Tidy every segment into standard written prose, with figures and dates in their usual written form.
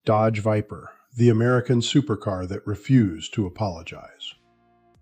Dodge Viper, the American supercar that refused to apologize.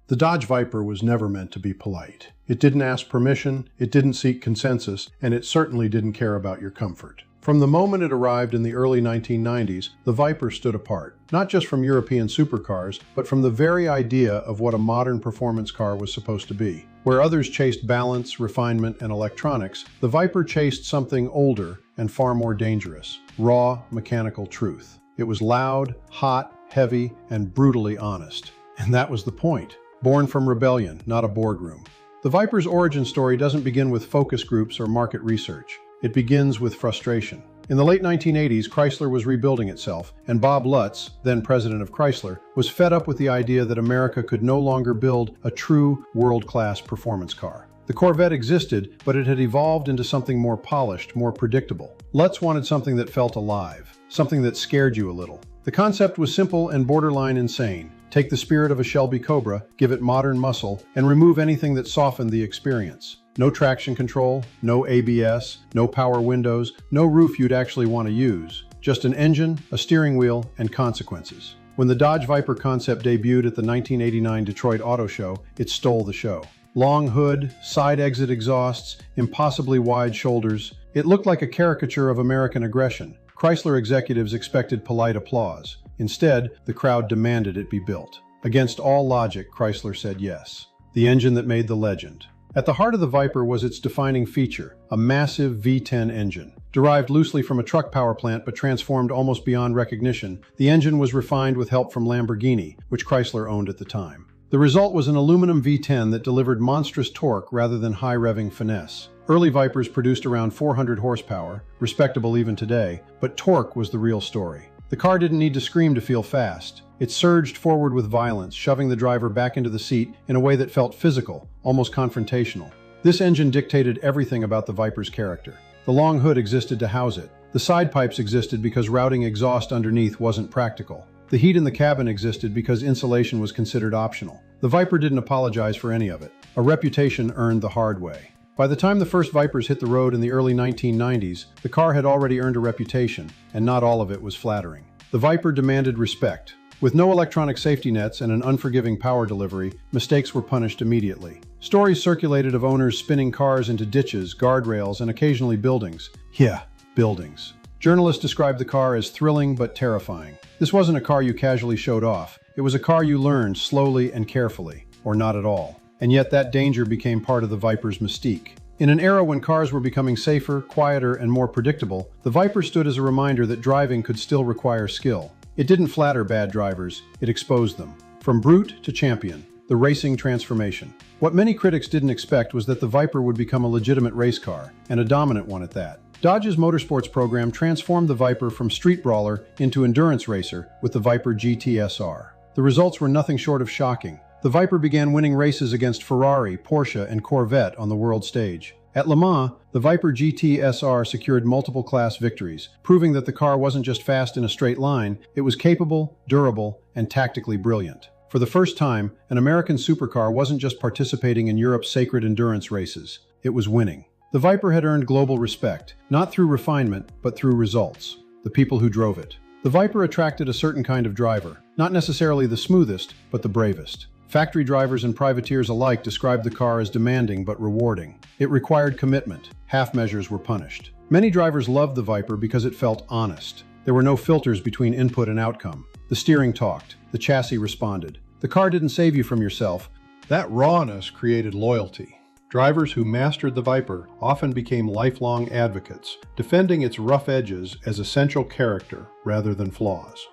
The Dodge Viper was never meant to be polite. It didn't ask permission, it didn't seek consensus, and it certainly didn't care about your comfort. From the moment it arrived in the early 1990s, the Viper stood apart, not just from European supercars, but from the very idea of what a modern performance car was supposed to be. Where others chased balance, refinement, and electronics, the Viper chased something older and far more dangerous: raw, mechanical truth. It was loud, hot, heavy, and brutally honest. And that was the point. Born from rebellion, not a boardroom. The Viper's origin story doesn't begin with focus groups or market research. It begins with frustration. In the late 1980s, Chrysler was rebuilding itself, and Bob Lutz, then president of Chrysler, was fed up with the idea that America could no longer build a true world-class performance car. The Corvette existed, but it had evolved into something more polished, more predictable. Lutz wanted something that felt alive, something that scared you a little. The concept was simple and borderline insane. Take the spirit of a Shelby Cobra, give it modern muscle, and remove anything that softened the experience. No traction control, no ABS, no power windows, no roof you'd actually want to use. Just an engine, a steering wheel, and consequences. When the Dodge Viper concept debuted at the 1989 Detroit Auto Show, it stole the show. Long hood, side exit exhausts, impossibly wide shoulders. It looked like a caricature of American aggression. Chrysler executives expected polite applause. Instead, the crowd demanded it be built. Against all logic, Chrysler said yes. The engine that made the legend. At the heart of the Viper was its defining feature, a massive V10 engine. Derived loosely from a truck power plant but transformed almost beyond recognition, the engine was refined with help from Lamborghini, which Chrysler owned at the time. The result was an aluminum V10 that delivered monstrous torque rather than high-revving finesse. Early Vipers produced around 400 horsepower, respectable even today, but torque was the real story. The car didn't need to scream to feel fast. It surged forward with violence, shoving the driver back into the seat in a way that felt physical, almost confrontational. This engine dictated everything about the Viper's character. The long hood existed to house it. The side pipes existed because routing exhaust underneath wasn't practical. The heat in the cabin existed because insulation was considered optional. The Viper didn't apologize for any of it. A reputation earned the hard way. By the time the first Vipers hit the road in the early 1990s, the car had already earned a reputation, and not all of it was flattering. The Viper demanded respect. With no electronic safety nets and an unforgiving power delivery, mistakes were punished immediately. Stories circulated of owners spinning cars into ditches, guardrails, and occasionally buildings. Yeah, buildings. Journalists described the car as thrilling but terrifying. This wasn't a car you casually showed off. It was a car you learned slowly and carefully, or not at all. And yet that danger became part of the Viper's mystique. In an era when cars were becoming safer, quieter, and more predictable, the Viper stood as a reminder that driving could still require skill. It didn't flatter bad drivers, it exposed them. From brute to champion, the racing transformation. What many critics didn't expect was that the Viper would become a legitimate race car, and a dominant one at that. Dodge's motorsports program transformed the Viper from street brawler into endurance racer with the Viper GTS-R. The results were nothing short of shocking. The Viper began winning races against Ferrari, Porsche, and Corvette on the world stage. At Le Mans, the Viper GTS-R secured multiple class victories, proving that the car wasn't just fast in a straight line, it was capable, durable, and tactically brilliant. For the first time, an American supercar wasn't just participating in Europe's sacred endurance races, it was winning. The Viper had earned global respect, not through refinement, but through results. The people who drove it. The Viper attracted a certain kind of driver, not necessarily the smoothest, but the bravest. Factory drivers and privateers alike described the car as demanding but rewarding. It required commitment. Half measures were punished. Many drivers loved the Viper because it felt honest. There were no filters between input and outcome. The steering talked. The chassis responded. The car didn't save you from yourself. That rawness created loyalty. Drivers who mastered the Viper often became lifelong advocates, defending its rough edges as essential character rather than flaws.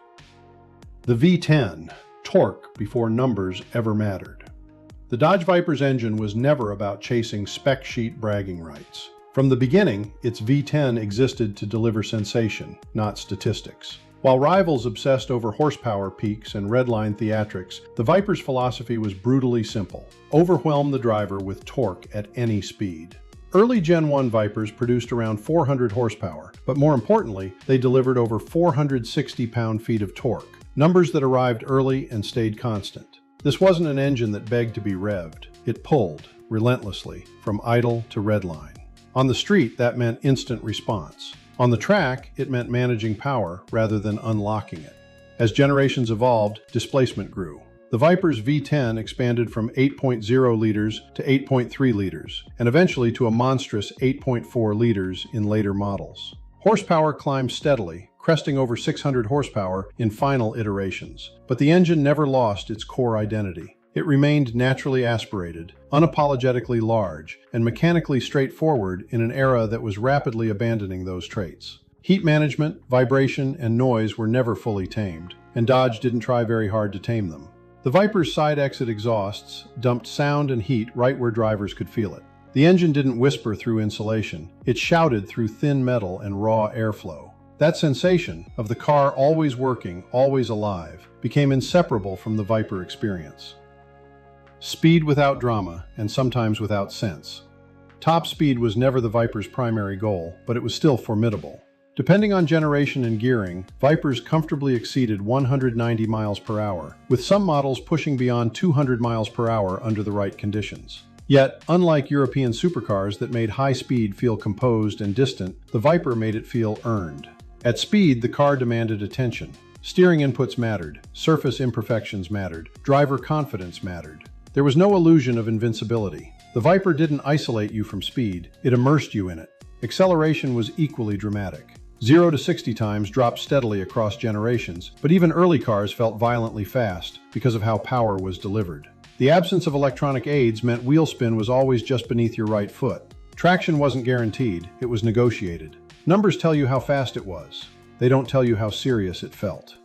The V10. Torque before numbers ever mattered. The Dodge Viper's engine was never about chasing spec sheet bragging rights. From the beginning, its V10 existed to deliver sensation, not statistics. While rivals obsessed over horsepower peaks and redline theatrics, the Viper's philosophy was brutally simple: overwhelm the driver with torque at any speed. Early Gen 1 Vipers produced around 400 horsepower, but more importantly, they delivered over 460 pound-feet of torque. Numbers that arrived early and stayed constant. This wasn't an engine that begged to be revved. It pulled, relentlessly, from idle to redline. On the street, that meant instant response. On the track, it meant managing power rather than unlocking it. As generations evolved, displacement grew. The Viper's V10 expanded from 8.0 liters to 8.3 liters, and eventually to a monstrous 8.4 liters in later models. Horsepower climbed steadily, cresting over 600 horsepower in final iterations. But the engine never lost its core identity. It remained naturally aspirated, unapologetically large, and mechanically straightforward in an era that was rapidly abandoning those traits. Heat management, vibration, and noise were never fully tamed, and Dodge didn't try very hard to tame them. The Viper's side-exit exhausts dumped sound and heat right where drivers could feel it. The engine didn't whisper through insulation, it shouted through thin metal and raw airflow. That sensation of the car always working, always alive, became inseparable from the Viper experience. Speed without drama, and sometimes without sense. Top speed was never the Viper's primary goal, but it was still formidable. Depending on generation and gearing, Vipers comfortably exceeded 190 miles per hour, with some models pushing beyond 200 miles per hour under the right conditions. Yet, unlike European supercars that made high speed feel composed and distant, the Viper made it feel earned. At speed, the car demanded attention. Steering inputs mattered, surface imperfections mattered, driver confidence mattered. There was no illusion of invincibility. The Viper didn't isolate you from speed, it immersed you in it. Acceleration was equally dramatic. 0 to 60 times dropped steadily across generations, but even early cars felt violently fast because of how power was delivered. The absence of electronic aids meant wheel spin was always just beneath your right foot. Traction wasn't guaranteed, it was negotiated. Numbers tell you how fast it was. They don't tell you how serious it felt.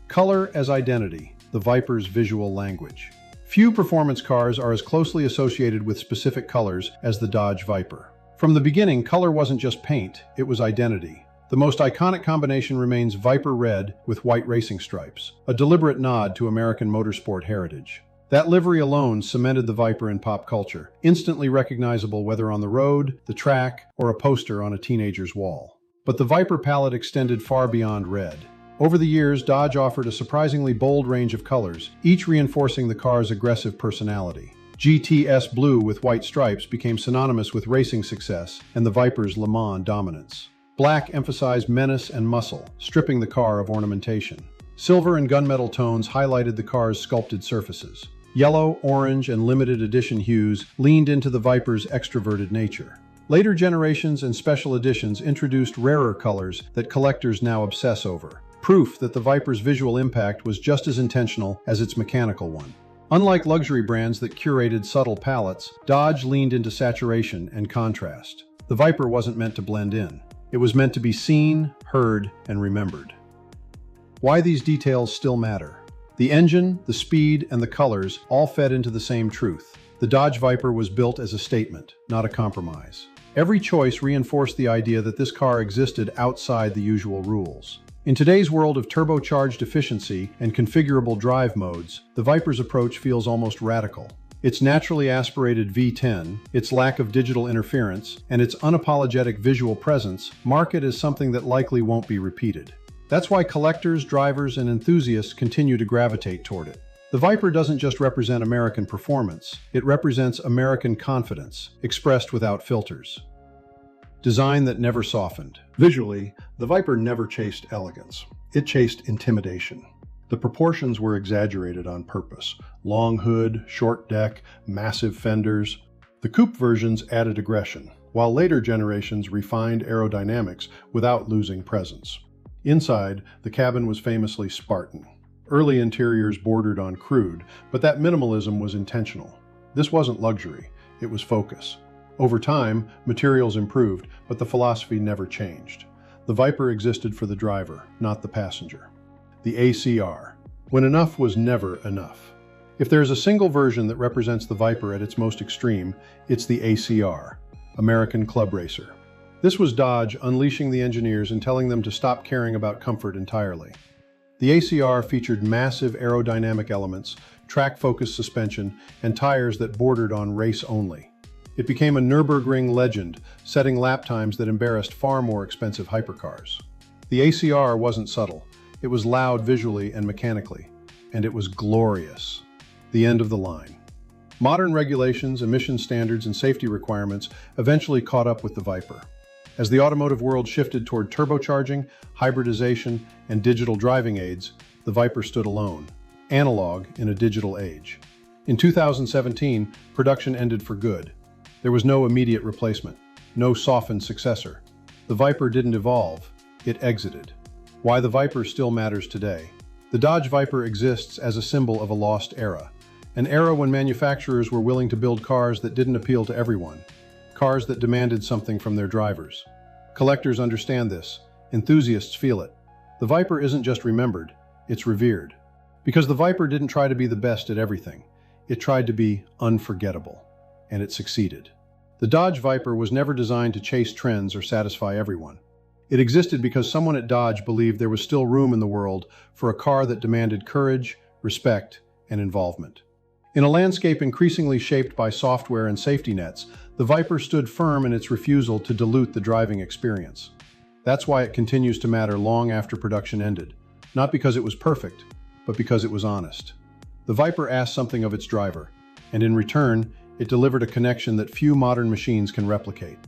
Color as identity, the Viper's visual language. Few performance cars are as closely associated with specific colors as the Dodge Viper. From the beginning, color wasn't just paint, it was identity. The most iconic combination remains Viper red with white racing stripes, a deliberate nod to American motorsport heritage. That livery alone cemented the Viper in pop culture, instantly recognizable whether on the road, the track, or a poster on a teenager's wall. But the Viper palette extended far beyond red. Over the years, Dodge offered a surprisingly bold range of colors, each reinforcing the car's aggressive personality. GTS blue with white stripes became synonymous with racing success and the Viper's Le Mans dominance. Black emphasized menace and muscle, stripping the car of ornamentation. Silver and gunmetal tones highlighted the car's sculpted surfaces. Yellow, orange, and limited edition hues leaned into the Viper's extroverted nature. Later generations and special editions introduced rarer colors that collectors now obsess over. Proof that the Viper's visual impact was just as intentional as its mechanical one. Unlike luxury brands that curated subtle palettes, Dodge leaned into saturation and contrast. The Viper wasn't meant to blend in. It was meant to be seen, heard, and remembered. Why these details still matter. The engine, the speed, and the colors all fed into the same truth. The Dodge Viper was built as a statement, not a compromise. Every choice reinforced the idea that this car existed outside the usual rules. In today's world of turbocharged efficiency and configurable drive modes, the Viper's approach feels almost radical. Its naturally aspirated V10, its lack of digital interference, and its unapologetic visual presence mark it as something that likely won't be repeated. That's why collectors, drivers, and enthusiasts continue to gravitate toward it. The Viper doesn't just represent American performance, it represents American confidence, expressed without filters. Design that never softened. Visually, the Viper never chased elegance. It chased intimidation. The proportions were exaggerated on purpose. Long hood, short deck, massive fenders. The coupe versions added aggression, while later generations refined aerodynamics without losing presence. Inside, the cabin was famously Spartan. Early interiors bordered on crude, but that minimalism was intentional. This wasn't luxury, it was focus. Over time, materials improved, but the philosophy never changed. The Viper existed for the driver, not the passenger. The ACR. When enough was never enough. If there's a single version that represents the Viper at its most extreme, it's the ACR, American Club Racer. This was Dodge unleashing the engineers and telling them to stop caring about comfort entirely. The ACR featured massive aerodynamic elements, track-focused suspension, and tires that bordered on race only. It became a Nürburgring legend, setting lap times that embarrassed far more expensive hypercars. The ACR wasn't subtle. It was loud visually and mechanically. And it was glorious. The end of the line. Modern regulations, emission standards, and safety requirements eventually caught up with the Viper. As the automotive world shifted toward turbocharging, hybridization, and digital driving aids, the Viper stood alone, analog in a digital age. In 2017, production ended for good. There was no immediate replacement, no softened successor. The Viper didn't evolve, it exited. Why the Viper still matters today. The Dodge Viper exists as a symbol of a lost era. An era when manufacturers were willing to build cars that didn't appeal to everyone. Cars that demanded something from their drivers. Collectors understand this. Enthusiasts feel it. The Viper isn't just remembered, it's revered. Because the Viper didn't try to be the best at everything. It tried to be unforgettable. And it succeeded. The Dodge Viper was never designed to chase trends or satisfy everyone. It existed because someone at Dodge believed there was still room in the world for a car that demanded courage, respect, and involvement. In a landscape increasingly shaped by software and safety nets, the Viper stood firm in its refusal to dilute the driving experience. That's why it continues to matter long after production ended. Not because it was perfect, but because it was honest. The Viper asked something of its driver, and in return, it delivered a connection that few modern machines can replicate.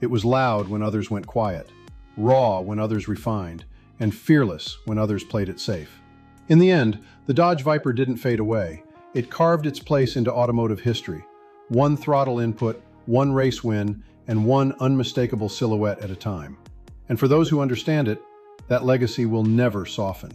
It was loud when others went quiet, raw when others refined, and fearless when others played it safe. In the end, the Dodge Viper didn't fade away. It carved its place into automotive history. One throttle input, one race win, and one unmistakable silhouette at a time. And for those who understand it, that legacy will never soften.